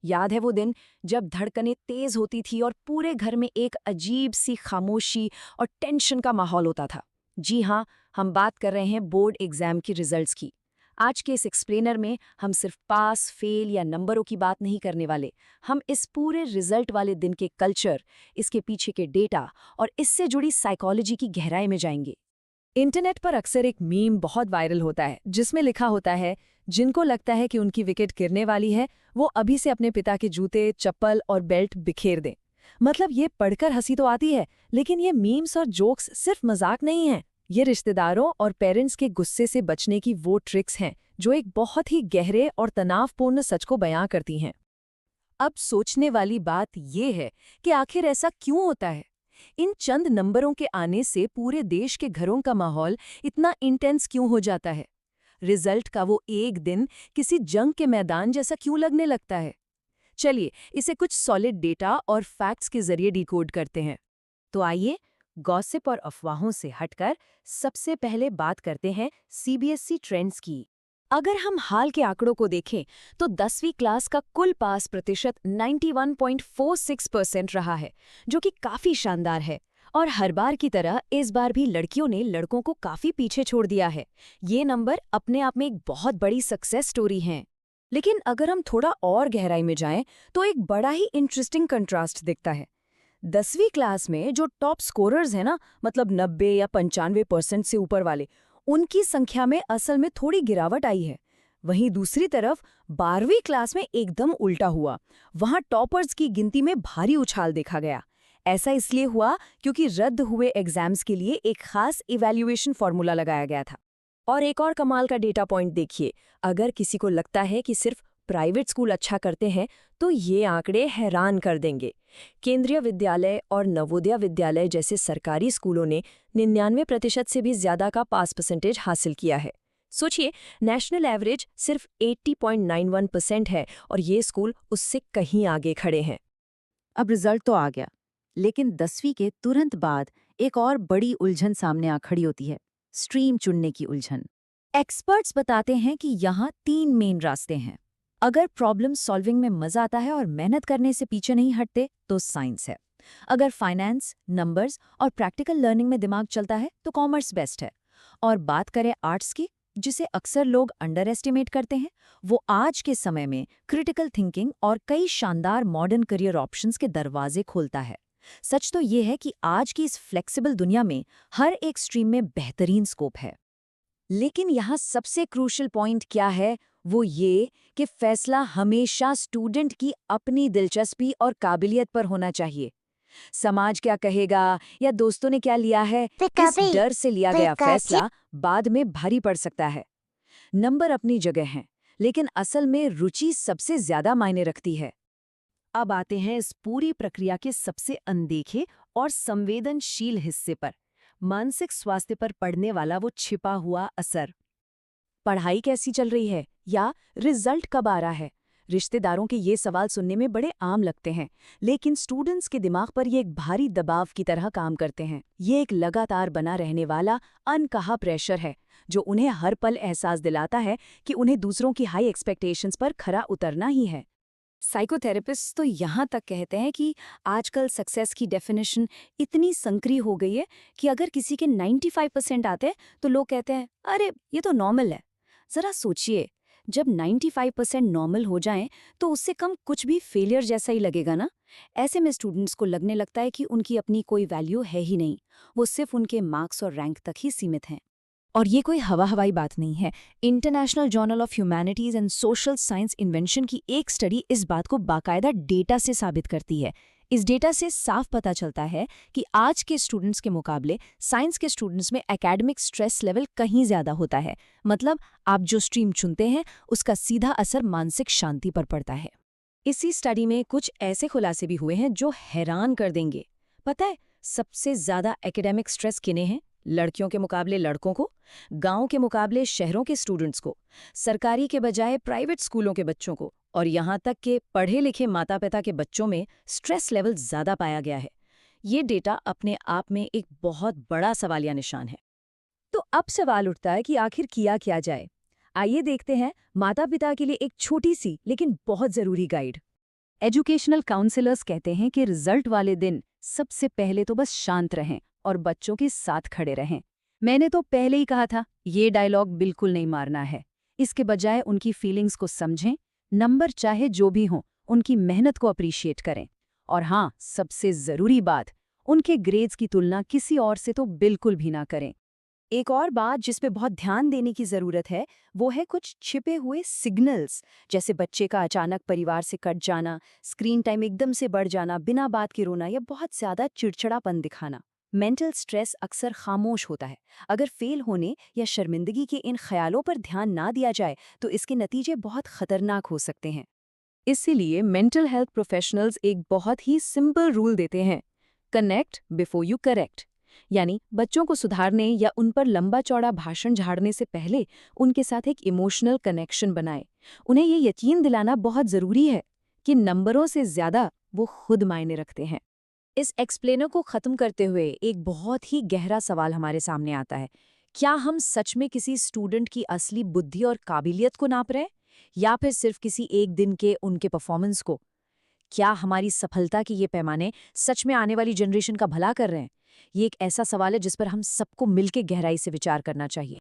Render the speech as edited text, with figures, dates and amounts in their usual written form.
याद है वो दिन जब धड़कनें तेज होती थी और पूरे घर में एक अजीब सी खामोशी और टेंशन का माहौल होता था। जी हाँ, हम बात कर रहे हैं बोर्ड एग्जाम की रिजल्ट्स की। आज के इस एक्सप्लेनर में हम सिर्फ पास फेल या नंबरों की बात नहीं करने वाले। हम इस पूरे रिजल्ट वाले दिन के कल्चर, इसके पीछे के डेटा और इससे जुड़ी साइकोलॉजी की गहराई में जाएंगे। इंटरनेट पर अक्सर एक मीम बहुत वायरल होता है जिसमें लिखा होता है, जिनको लगता है कि उनकी विकेट गिरने वाली है वो अभी से अपने पिता के जूते, चप्पल और बेल्ट बिखेर दें। मतलब ये पढ़कर हंसी तो आती है, लेकिन ये मीम्स और जोक्स सिर्फ मजाक नहीं है। ये रिश्तेदारों और पेरेंट्स के गुस्से से बचने की वो ट्रिक्स हैं जो एक बहुत ही गहरे और तनावपूर्ण सच को बयां करती हैं। अब सोचने वाली बात ये है कि आखिर ऐसा क्यों होता है। इन चंद नंबरों के आने से पूरे देश के घरों का माहौल इतना इंटेंस क्यों हो जाता है? रिजल्ट का वो एक दिन किसी जंग के मैदान जैसा क्यों लगने लगता है? चलिए इसे कुछ सॉलिड डेटा और फैक्ट्स के जरिए डिकोड करते हैं। तो आइए, गॉसिप और अफवाहों से हटकर सबसे पहले बात करते हैं सीबीएसई ट्रेंड्स की। अगर हम हाल के आंकड़ों को देखें तो 10वीं क्लास का कुल पास प्रतिशत 91.46% रहा है, जो कि काफी शानदार है। और हर बार की तरह इस बार भी लड़कियों ने लड़कों को काफी पीछे छोड़ दिया है। ये नंबर अपने आप में एक बहुत बड़ी सक्सेस स्टोरी हैं। लेकिन अगर हम थोड़ा और गहराई में जाएं तो एक बड़ा ही इंटरेस्टिंग कंट्रास्ट दिखता है। 10वीं क्लास में जो टॉप स्कोरर्स हैं ना, मतलब 90 या 95% से ऊपर वाले, उनकी संख्या में असल में थोड़ी गिरावट आई है। वहीं दूसरी तरफ 12वीं क्लास में एकदम उल्टा हुआ। वहां टॉपर्स की गिनती में भारी उछाल देखा गया। ऐसा इसलिए हुआ क्योंकि रद्द हुए एग्जाम्स के लिए एक खास इवैल्यूएशन फॉर्मूला लगाया गया था। और एक और कमाल का डेटा पॉइंट देखिए, अगर किसी को लगता है कि सिर्फ प्राइवेट स्कूल अच्छा करते हैं तो ये आंकड़े हैरान कर देंगे। केंद्रीय विद्यालय और नवोदय विद्यालय जैसे सरकारी स्कूलों ने 99% से भी ज्यादा का पास परसेंटेज हासिल किया है। सोचिए, नेशनल एवरेज सिर्फ 80.91% है और ये स्कूल उससे कहीं आगे खड़े हैं। अब रिजल्ट तो आ गया, लेकिन 10वीं के तुरंत बाद एक और बड़ी उलझन सामने आ खड़ी होती है, स्ट्रीम चुनने की उलझन। एक्सपर्ट्स बताते हैं कि यहाँ 3 मेन रास्ते हैं। अगर प्रॉब्लम सॉल्विंग में मजा आता है और मेहनत करने से पीछे नहीं हटते तो साइंस है। अगर फाइनेंस, नंबर्स और प्रैक्टिकल लर्निंग में दिमाग चलता है तो कॉमर्स बेस्ट है। और बात करें आर्ट्स की, जिसे अक्सर लोग अंडर एस्टिमेट करते हैं, वो आज के समय में क्रिटिकल थिंकिंग और कई शानदार मॉडर्न करियर ऑप्शंस के दरवाजे खोलता है। सच तो ये है कि आज की इस फ्लेक्सिबल दुनिया में हर एक स्ट्रीम में बेहतरीन स्कोप है। लेकिन यहाँ सबसे क्रूशियल पॉइंट क्या है, वो ये कि फैसला हमेशा स्टूडेंट की अपनी दिलचस्पी और काबिलियत पर होना चाहिए। समाज क्या कहेगा या दोस्तों ने क्या लिया है, इस डर से लिया गया फैसला बाद में भारी पड़ सकता है। नंबर अपनी जगह हैं, लेकिन असल में रुचि सबसे ज्यादा मायने रखती है। अब आते हैं इस पूरी प्रक्रिया के सबसे अनदेखे और संवेदनशील हिस्से पर, मानसिक स्वास्थ्य पर पड़ने वाला वो छिपा हुआ असर। पढ़ाई कैसी चल रही है या रिजल्ट कब आ रहा है? रिश्तेदारों के ये सवाल सुनने में बड़े आम लगते हैं, लेकिन स्टूडेंट्स के दिमाग पर ये एक भारी दबाव की तरह काम करते हैं। ये एक लगातार बना रहने वाला अनकहा प्रेशर है जो उन्हें हर पल एहसास दिलाता है कि उन्हें दूसरों की हाई एक्सपेक्टेशंस पर खरा उतरना ही है। साइकोथेरेपिस्ट तो यहाँ तक कहते हैं कि आजकल सक्सेस की डेफिनेशन इतनी संकरी हो गई है कि अगर किसी के 95% आते हैं तो लोग कहते हैं, अरे ये तो नॉर्मल है। जरा सोचिए, जब 95% नॉर्मल हो जाएं तो उससे कम कुछ भी फेलियर जैसा ही लगेगा ना। ऐसे में स्टूडेंट्स को लगने लगता है कि उनकी अपनी कोई वैल्यू है ही नहीं, वो सिर्फ उनके मार्क्स और रैंक तक ही सीमित हैं। और ये कोई हवाई बात नहीं है। International journal of humanities and social science invention की एक स्टडी इस बात को बाकायदा डेटा से साबित करती है। इस डेटा से साफ पता चलता है कि आज के स्टूडेंट्स के मुकाबले साइंस के स्टूडेंट्स में एकेडमिक स्ट्रेस लेवल कहीं ज्यादा होता है। मतलब आप जो स्ट्रीम चुनते हैं उसका सीधा असर मानसिक शांति पर पड़ता है। इसी स्टडी में कुछ ऐसे खुलासे भी हुए हैं जो हैरान कर देंगे। पता है, सबसे ज्यादा एकेडमिक स्ट्रेस किन्हें है? लड़कियों के मुकाबले लड़कों को, गांव के मुकाबले शहरों के स्टूडेंट्स को, सरकारी के बजाय प्राइवेट स्कूलों के बच्चों को, और यहाँ तक कि पढ़े लिखे माता पिता के बच्चों में स्ट्रेस लेवल ज्यादा पाया गया है। ये डेटा अपने आप में एक बहुत बड़ा सवालिया निशान है। तो अब सवाल उठता है कि आखिर किया क्या जाए। आइए देखते हैं माता पिता के लिए एक छोटी सी लेकिन बहुत जरूरी गाइड। एजुकेशनल काउंसलर्स कहते हैं कि रिजल्ट वाले दिन सबसे पहले तो बस शांत रहें और बच्चों के साथ खड़े रहें। मैंने तो पहले ही कहा था, ये डायलॉग बिल्कुल नहीं मारना है। इसके बजाय उनकी फीलिंग्स को समझें, नंबर चाहे जो भी हों, उनकी मेहनत को अप्रिशिएट करें। और हाँ, सबसे ज़रूरी बात, उनके ग्रेड्स की तुलना किसी और से तो बिल्कुल भी ना करें। एक और बात जिस पे बहुत ध्यान देने की ज़रूरत है, वो है कुछ छिपे हुए सिग्नल्स, जैसे बच्चे का अचानक परिवार से कट जाना, स्क्रीन टाइम एकदम से बढ़ जाना, बिना बात के रोना या बहुत ज़्यादा चिड़चिड़ापन दिखाना। मेंटल स्ट्रेस अक्सर खामोश होता है। अगर फेल होने या शर्मिंदगी के इन ख्यालों पर ध्यान ना दिया जाए, तो इसके नतीजे बहुत खतरनाक हो सकते हैं। इसीलिए मेंटल हेल्थ प्रोफेशनल्स एक बहुत ही सिंपल रूल देते हैं: कनेक्ट बिफोर यू करेक्ट। यानी बच्चों को सुधारने या उन पर लंबा चौड़ा भाषण झाड़ने से पहले उनके साथ एक इमोशनल कनेक्शन बनाएं। उन्हें ये यकीन दिलाना बहुत ज़रूरी है कि नंबरों से ज़्यादा वो खुद मायने रखते हैं। इस एक्सप्लेनर को ख़त्म करते हुए एक बहुत ही गहरा सवाल हमारे सामने आता है: क्या हम सच में किसी स्टूडेंट की असली बुद्धि और काबिलियत को नाप रहे हैं, या फिर सिर्फ किसी एक दिन के उनके परफॉर्मेंस को? क्या हमारी सफलता के ये पैमाने सच में आने वाली जनरेशन का भला कर रहे हैं? ये एक ऐसा सवाल है जिस पर हम सबको मिलकर गहराई से विचार करना चाहिए।